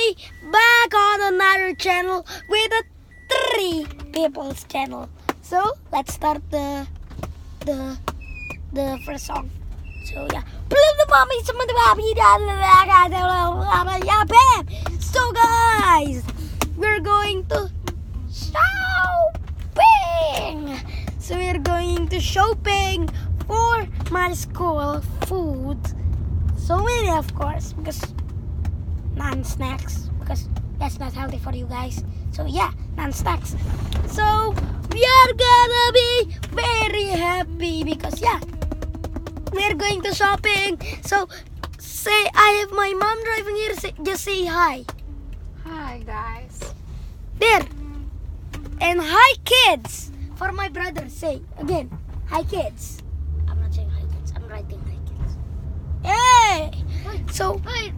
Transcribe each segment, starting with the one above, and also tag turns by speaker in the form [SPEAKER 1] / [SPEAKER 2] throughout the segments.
[SPEAKER 1] be back on another channel with a 3 people's channel. So let's start the first song. So yeah. So guys, we're going to shopping. So we're going to shopping for my school food. So many, of course, because non-snacks, because that's not healthy for you guys. So yeah, non-snacks. So we are gonna be very happy because yeah, we're going to shopping. So say, I have my mom driving here. Just say hi.
[SPEAKER 2] Hi guys.
[SPEAKER 1] There. And hi kids. For my brother, say again, hi kids. I'm not saying hi kids. I'm writing hi kids. Hey. So
[SPEAKER 2] Wait,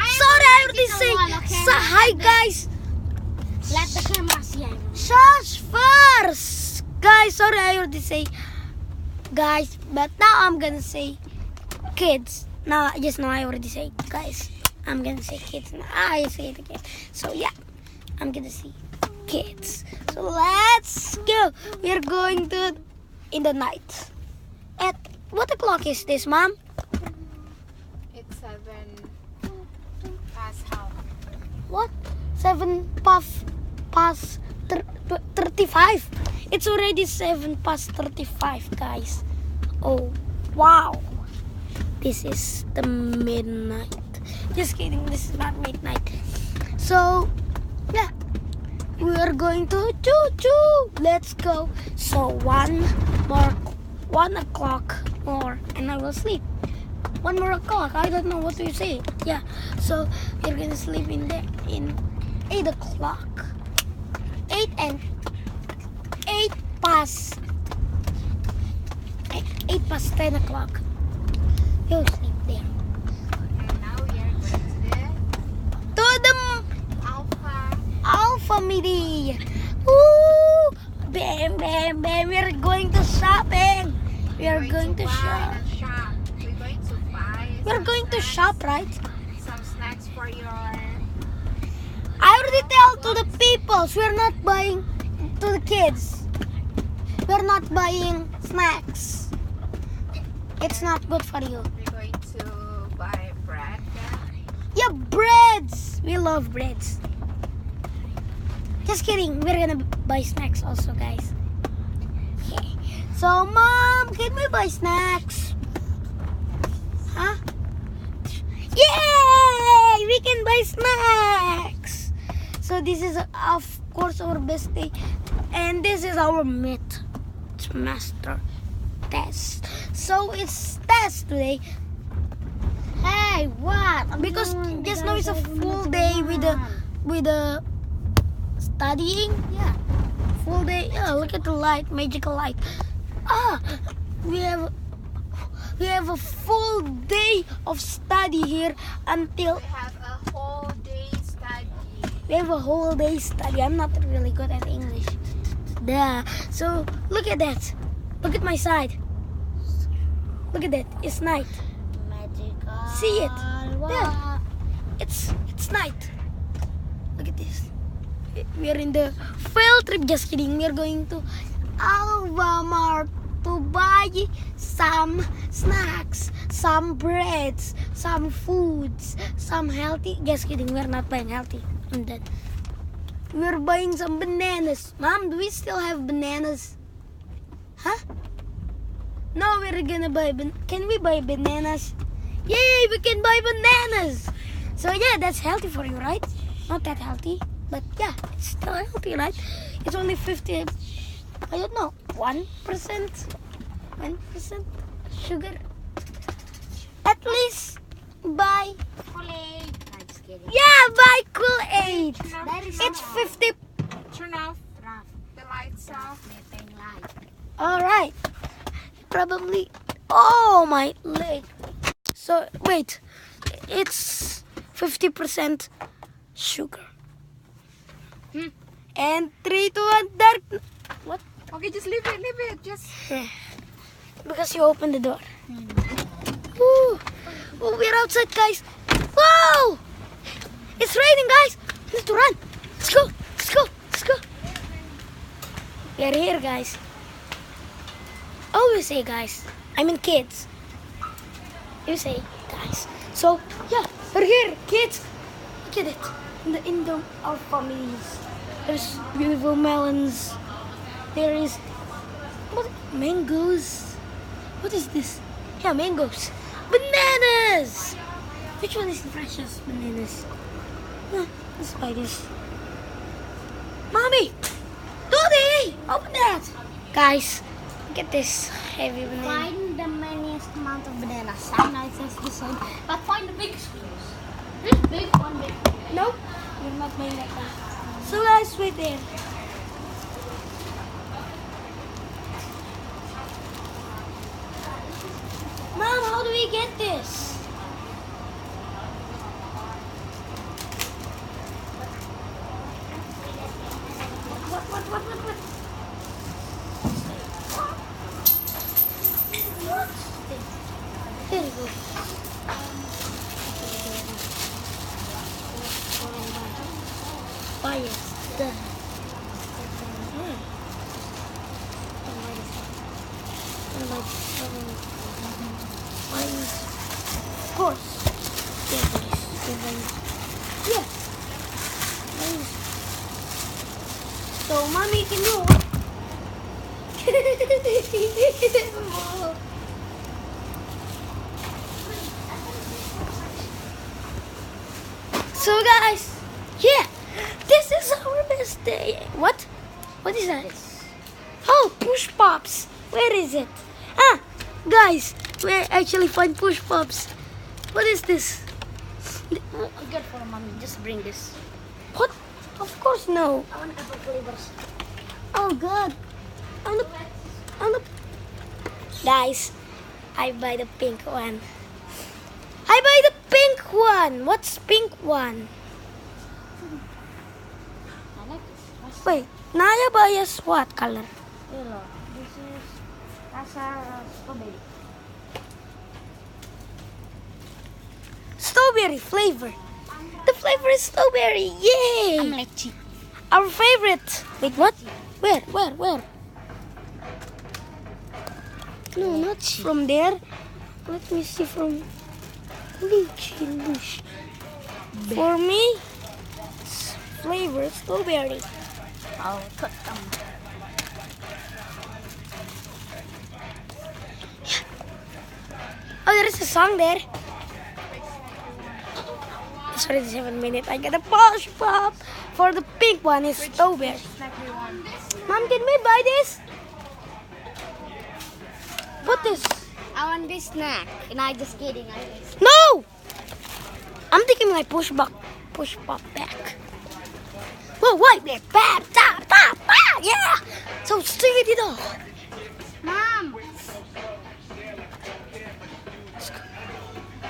[SPEAKER 1] sorry, I already say hi guys.
[SPEAKER 2] Let the camera see.
[SPEAKER 1] Shush first, guys. Sorry, I already say guys, but now I'm gonna say kids. Now, just now I already say guys. I'm gonna say kids. Now I say it again. So yeah, I'm gonna say kids. So let's go. We're going to in the night. At what o'clock is this, Mom?
[SPEAKER 2] It's 7 past half.
[SPEAKER 1] What? 7 past 35. It's already 7 past 35, guys. Oh, wow. This is the midnight. Just kidding, this is not midnight. So, yeah. We are going to choo-choo. Let's go. So, 1 o'clock more, and I will sleep. 1 more o'clock. I don't know what you say. Yeah. So we're gonna sleep in there in 8 o'clock. 8 past 10 o'clock. You'll sleep there.
[SPEAKER 2] And now we are going
[SPEAKER 1] To the Alpha Midi. Woo! Bam, bam, bam. We're going to shopping. We are going to shop.
[SPEAKER 2] We're going to buy.
[SPEAKER 1] We're going to shop, right?
[SPEAKER 2] Some snacks for your.
[SPEAKER 1] I already tell to the peoples we're not buying to the kids. We're not buying snacks. It's not good for you.
[SPEAKER 2] We're going to buy bread.
[SPEAKER 1] Yeah, breads. We love breads. Just kidding. We're gonna buy snacks also, guys. Okay. So, Mom, can we buy snacks? Huh? Yay! We can buy snacks. So this is, of course, our best day, and this is our semester test. So it's test today. Hey, what? Because just now it's a full day with the studying. Yeah, full day. Yeah, look at the light, magical light. We have a full day of study here until.
[SPEAKER 2] We have a whole day study.
[SPEAKER 1] We have a whole day study. I'm not really good at English. Duh. So look at that. Look at my side. Look at that. It's night.
[SPEAKER 2] Magical.
[SPEAKER 1] See it? Yeah. It's night. Look at this. We are in the field trip. Just kidding. We are going to Alfamart to buy some snacks, some breads, some foods, some healthy. Just kidding. We are not buying healthy. I'm dead. We're buying some bananas. Mom, do we still have bananas? Huh? No, we're gonna buy. Can we buy bananas? Yay, we can buy bananas. So yeah, that's healthy for you, right? Not that healthy, but yeah, it's still healthy, right? It's only 50. I don't know, 1% sugar. At least buy.
[SPEAKER 2] Kool-Aid. I'm just kidding.
[SPEAKER 1] Yeah, buy Kool-Aid. It's 50.
[SPEAKER 2] Turn off the lights off.
[SPEAKER 1] All right. Probably. Oh, my leg. So wait, it's 50% sugar. And 3, 2, 1, dark. What?
[SPEAKER 2] Okay, just leave it. Just.
[SPEAKER 1] Because you opened the door. Woo. Oh, we're outside, guys. Whoa! It's raining, guys. need to run. Let's go. Let's go. Let's go. We are here, guys. Always say guys. I mean kids. You say guys. So yeah, we're here, kids. Look at it. In our families. There's beautiful melons. There is mangoes. What is this? Yeah, mangoes. Bananas. Which one is the freshest bananas? Yeah, let's buy this. Mommy! Daddy! Open that! Guys, look at this heavy banana.
[SPEAKER 2] Find the maniest amount of bananas. I know it says the same, but find the biggest ones. This big one, big.
[SPEAKER 1] Nope, you're not made like that. So guys, wait there. Mom, how do we get this? What? There you go. Buy it. Done. Of course. Yeah. So, mommy, can you? So, guys, yeah, this is our best day. What? What is that? Oh, push pops. Where is it? Ah, guys, we actually find push pops. What is this?
[SPEAKER 2] Good for mommy. Just bring this.
[SPEAKER 1] What? Of course no.
[SPEAKER 2] I want apple flavors.
[SPEAKER 1] Oh God. Guys, I buy the pink one. I buy the pink one. What's pink one?
[SPEAKER 2] I like this.
[SPEAKER 1] Wait, Naya buys what color?
[SPEAKER 2] Yellow. This is rasa strawberry.
[SPEAKER 1] Strawberry flavor. The flavor is strawberry. Yay!
[SPEAKER 2] I'm lychee.
[SPEAKER 1] Our favorite. Wait, what? Where? No, not from there. Let me see from lychee. For me, it's flavor strawberry.
[SPEAKER 2] I'll cut them.
[SPEAKER 1] Oh, there is a song there. It's already 7 minutes. I got a push pop. For the pink one is strawberry. Mom, can we buy this? What is?
[SPEAKER 2] I want this snack. And I just kidding.
[SPEAKER 1] No! I'm taking my push pop back. Whoa, wait there. Bap, tap, tap, bap, yeah! So sing it off.
[SPEAKER 2] Mom.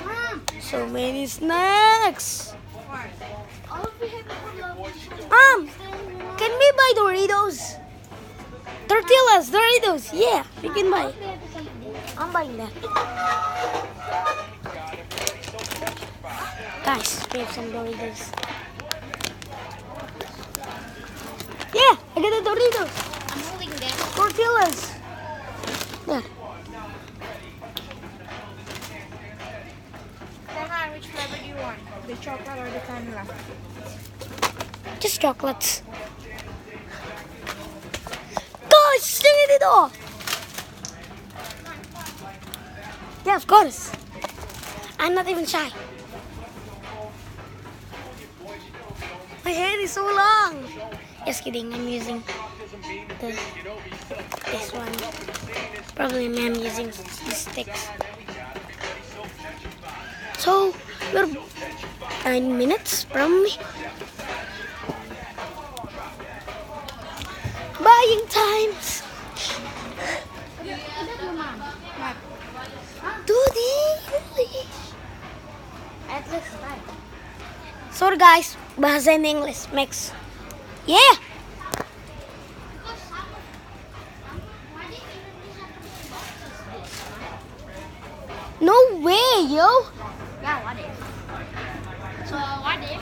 [SPEAKER 2] Mom.
[SPEAKER 1] So many snacks.
[SPEAKER 2] All we have is
[SPEAKER 1] Mom, can we buy Doritos? Tortillas, Doritos. Yeah, we can buy. I'm buying that. Guys, we have some Doritos. Yeah, I got the Doritos.
[SPEAKER 2] I'm holding them.
[SPEAKER 1] Tortillas. Yeah.
[SPEAKER 2] Reyhan, which flavor do you want? The chocolate or the vanilla?
[SPEAKER 1] Just chocolates. Guys, sing it off. Yeah, of course. I'm not even shy. My hair is so long. Just kidding, I'm using this one. Probably I'm using these sticks. So, we're 9 minutes from me. Buying times. Dude,
[SPEAKER 2] At least five.
[SPEAKER 1] sorry guys, bahasa in English, Max. Yeah. No way, yo.
[SPEAKER 2] Yeah, what if? So what if?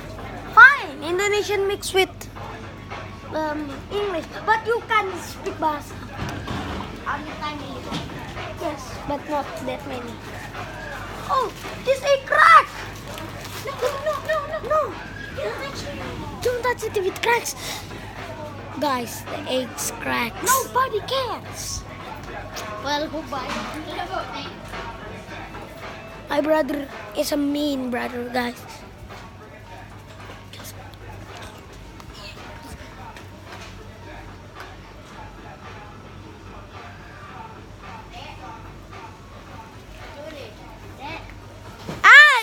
[SPEAKER 1] Fine, Indonesian mixed with English, but you can speak bahasa.
[SPEAKER 2] Only tiny little.
[SPEAKER 1] Yes, but not that many. Oh, this egg crack! No! Don't touch it if it cracks. Guys, the egg's cracks.
[SPEAKER 2] Nobody cares. Well, who buys it?
[SPEAKER 1] My brother is a mean brother, guys.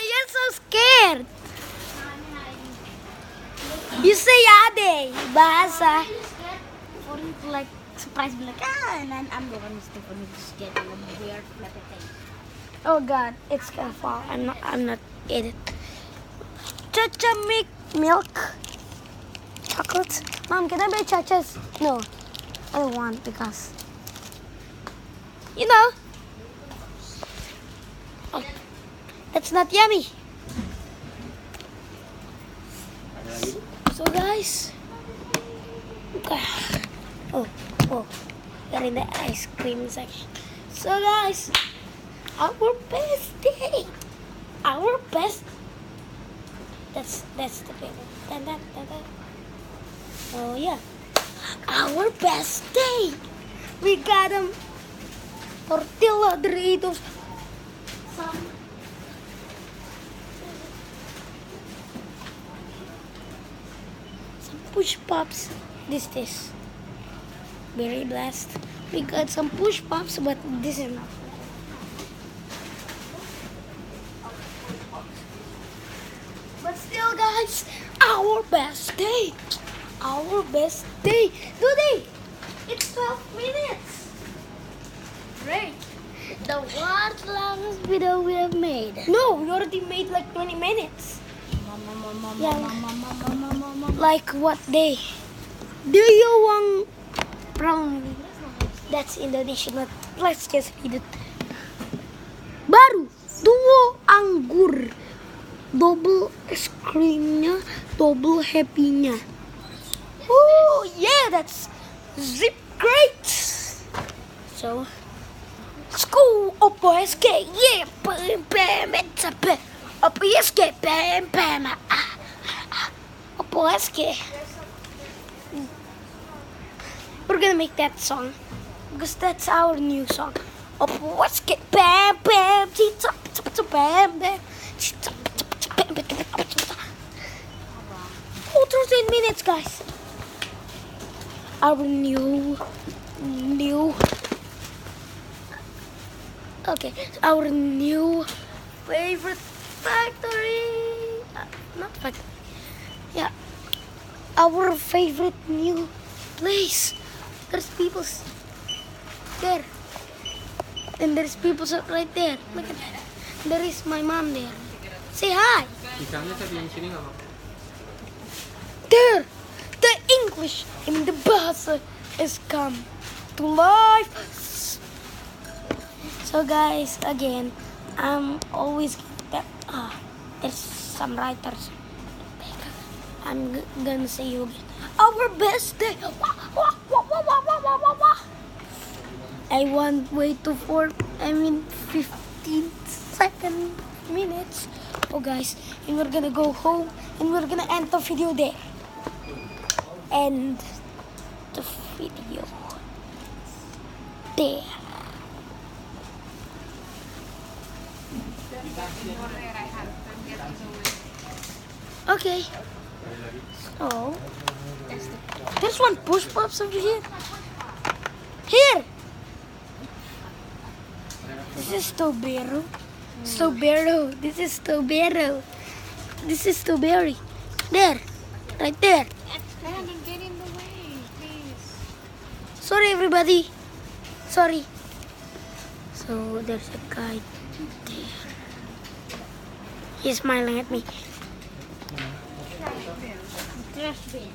[SPEAKER 1] You're so scared. You say ade, bahasa.
[SPEAKER 2] For him to like surprise me like and then I'm the one who's for me to get a weird flappy thing.
[SPEAKER 1] Oh God, it's gonna fall. I'm not eat it. Chacha milk. Chocolate. Mom, can I buy chachas? No, I don't want because oh, that's not yummy. So guys, oh, we're in the ice cream section. So guys, our best day, our best. That's the thing. Dun, dun, dun, dun. Oh yeah, our best day. We got them tortilla Doritos. Some push pops. This very blessed. We got some push pops, but this is not. But still, guys, our best day. Our best day. Today, it's 12 minutes.
[SPEAKER 2] Great. The world's longest video we have made.
[SPEAKER 1] No, we already made like 20 minutes. Like what day? Do you want brown? That's Indonesian, but let's just read it. Baru, duo anggur. Double es krimnya, double happy-nya. Oh yeah, that's zip great. So, school opo SK, yeah, pem it's a pe, opo SK, pem opo SK. We're gonna make that song because that's our new song. Opo SK, pem chita pem pem. 13 minutes, guys. Our new okay, our new favorite factory. Not factory. Yeah, our favorite new place. There's people there, and there's people right there. Look at that. There is my mom there. Say hi. There, the English in the bahasa is come to life. So guys, again, I'm always that there's some writers. I'm gonna say you again. Our best day. I want wait to 15 minutes. Oh guys, and we're gonna go home and we're gonna end the video there. End the video there. Okay. So there's one push pops over here. Here. This is strawberry. Strawberry. This is strawberry. This is strawberry. There. Right there.
[SPEAKER 2] Don't get in the way, please.
[SPEAKER 1] Sorry everybody. Sorry. So there's a guy there. He's smiling at me.
[SPEAKER 2] Trash bin.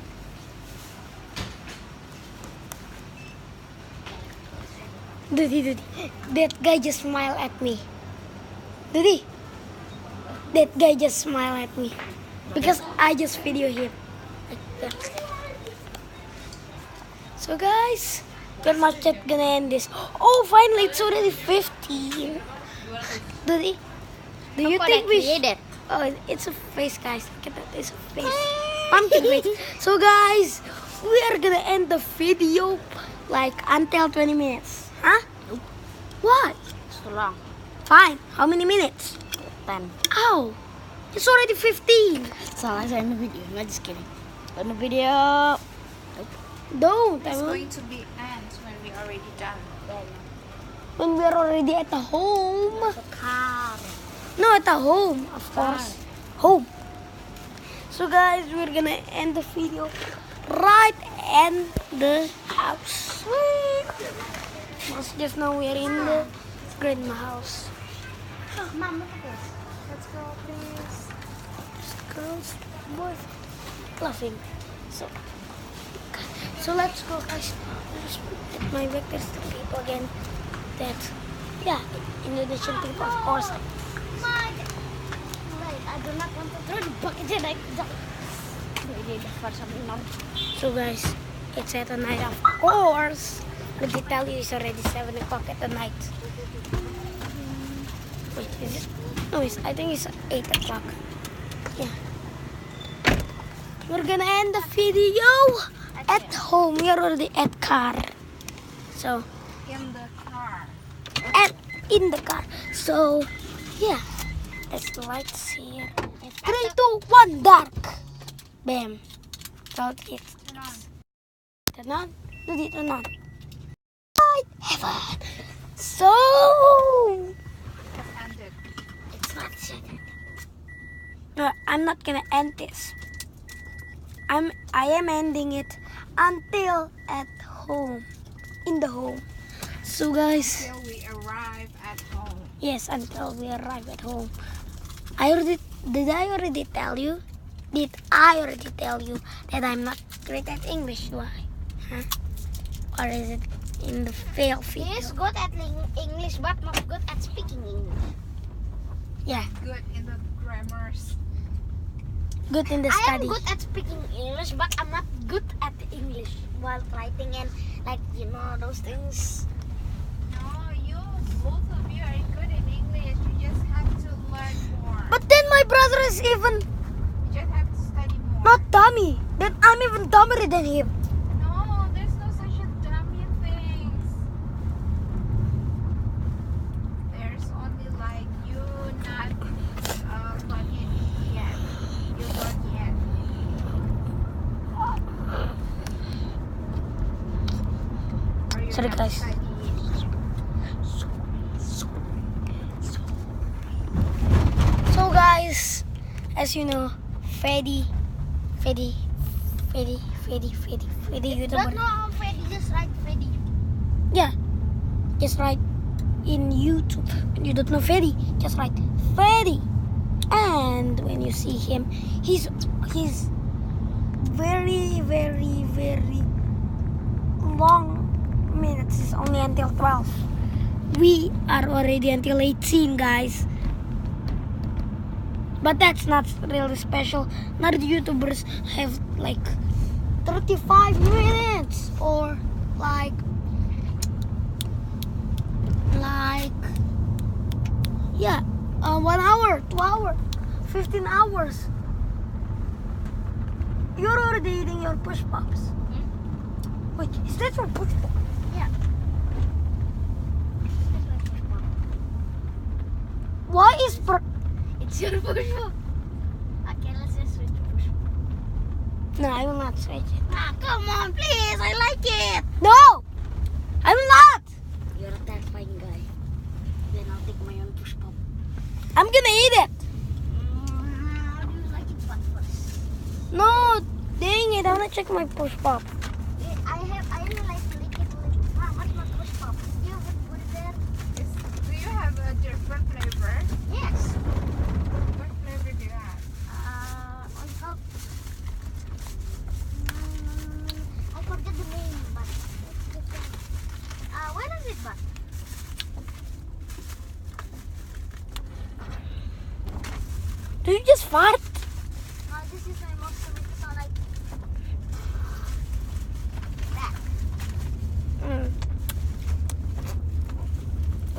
[SPEAKER 1] Dude. That guy just smiled at me. Dude. That guy just smiled at me. Because I just video him. Yeah. So guys, we're not yet gonna end this. Oh, finally, it's already 50. Do you think we should? Oh, it's a face, guys. Look at that. It's a face. Pumpkin face. So guys, we are gonna end the video like until 20 minutes. Huh?
[SPEAKER 2] Nope.
[SPEAKER 1] Why?
[SPEAKER 2] So long.
[SPEAKER 1] Fine. How many minutes?
[SPEAKER 2] 10.
[SPEAKER 1] Ow. It's already 15.
[SPEAKER 2] So let's end the video. No, just kidding. End the video.
[SPEAKER 1] Don't.
[SPEAKER 3] It's going to be end when we already done.
[SPEAKER 1] When we're already at the home.
[SPEAKER 2] The car.
[SPEAKER 1] No, at the home, of course. Home. So guys, we're gonna end the video right in the house. Just now we're in the grandma house.
[SPEAKER 2] Oh, Mom, look at this. Let's go, please.
[SPEAKER 1] Girls, boys, laughing. So let's go, guys. Let's put my back. There's the people again. That, yeah, Indonesian people, of course.
[SPEAKER 2] Wait, I do not want to throw the bucket in. I did for something now.
[SPEAKER 1] So guys, it's at the night, of course. Let me tell you, it's already 7 o'clock at the night. Wait, is it? No, I think it's 8 o'clock. Yeah. We're gonna end the video at home. We are already at car. So,
[SPEAKER 3] In the car.
[SPEAKER 1] and in the car. So, yeah. That's the lights here. 3, 2, 1, dark. Bam. Don't hit.
[SPEAKER 3] Turn on.
[SPEAKER 1] Turn on. Do it, turn on. Light heaven. So,
[SPEAKER 3] Just ended.
[SPEAKER 1] it's not second. No, I'm not gonna end this. I am ending it until at home. In the home. So guys,
[SPEAKER 3] Till we arrive at home.
[SPEAKER 1] yes, until we arrive at home. Did I already tell you that I'm not great at English? Why? Huh? Or is it in the fail
[SPEAKER 2] He
[SPEAKER 1] video?
[SPEAKER 2] is good at English, but not good at speaking English.
[SPEAKER 1] Yeah,
[SPEAKER 3] Good in the grammars.
[SPEAKER 1] good in the
[SPEAKER 2] I am
[SPEAKER 1] study.
[SPEAKER 2] good at speaking English, but I'm not good at English while writing and those things.
[SPEAKER 3] No, both of you are good in English. You just have to learn more.
[SPEAKER 1] But then my brother is even
[SPEAKER 3] You just have to study more.
[SPEAKER 1] not dummy. Then I'm even dumber than him.
[SPEAKER 3] No, there's no such a dummy things. There's only like you not got it yet. You got yet. Or you
[SPEAKER 1] Sorry,
[SPEAKER 3] have
[SPEAKER 1] guys.
[SPEAKER 3] studied.
[SPEAKER 1] So guys, as you know, Freddy YouTuber.
[SPEAKER 2] Don't know how Freddy, just write Freddy.
[SPEAKER 1] Yeah, just write in YouTube. When you don't know Freddy, just write Freddy. And when you see him, he's very long minutes. It's only until 12. We are already until 18, guys. But that's not really special. Not YouTubers have like 35 minutes or like yeah, 1 hour, 2 hours, 15 hours. You're already eating your push pops. Wait, is that your push pop?
[SPEAKER 2] Yeah.
[SPEAKER 1] Why is
[SPEAKER 2] It's your push up. Okay, let's just switch to push up.
[SPEAKER 1] No, I will not switch it.
[SPEAKER 2] Ah, come on, please. I like it.
[SPEAKER 1] No, I will not.
[SPEAKER 2] You're a terrifying guy. Then I'll take my own push pop.
[SPEAKER 1] I'm gonna eat it.
[SPEAKER 2] How do you like it first?
[SPEAKER 1] No, dang it! I wanna check my push pop.
[SPEAKER 2] I really like to lick it. What's my push pop? You would put it there?
[SPEAKER 3] Do you have a different flavor?
[SPEAKER 2] Yes.
[SPEAKER 3] What flavor do you have?
[SPEAKER 2] What's it called? I forget the name, but it's different. Where is it, but?
[SPEAKER 1] Do you just fart?
[SPEAKER 2] This is my most favorite. So like,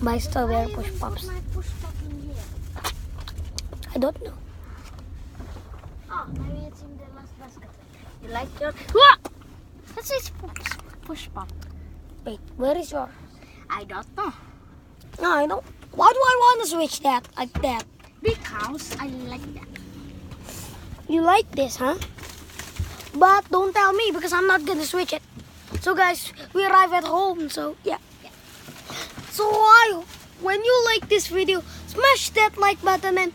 [SPEAKER 1] buy strawberry push pops.
[SPEAKER 2] My push pop in here.
[SPEAKER 1] I don't know.
[SPEAKER 2] Oh, maybe it's in the last basket.
[SPEAKER 1] You like your?
[SPEAKER 2] That's his push pop.
[SPEAKER 1] Wait, where is your?
[SPEAKER 2] I don't know.
[SPEAKER 1] No, I don't. Why do I want to switch that like that?
[SPEAKER 2] Because I like that.
[SPEAKER 1] You like this, huh? But don't tell me because I'm not gonna switch it. So guys, we arrive at home. So yeah. So when you like this video, smash that like button and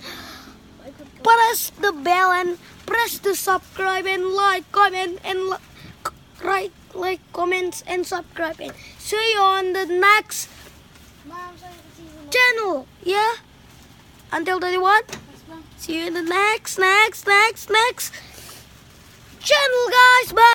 [SPEAKER 1] press the bell and press the subscribe and like, comment and write like, comments and subscribe and see you on the next
[SPEAKER 2] Mom, so you can see the
[SPEAKER 1] channel. Yeah. Until 31. See you in the next channel, guys. Bye.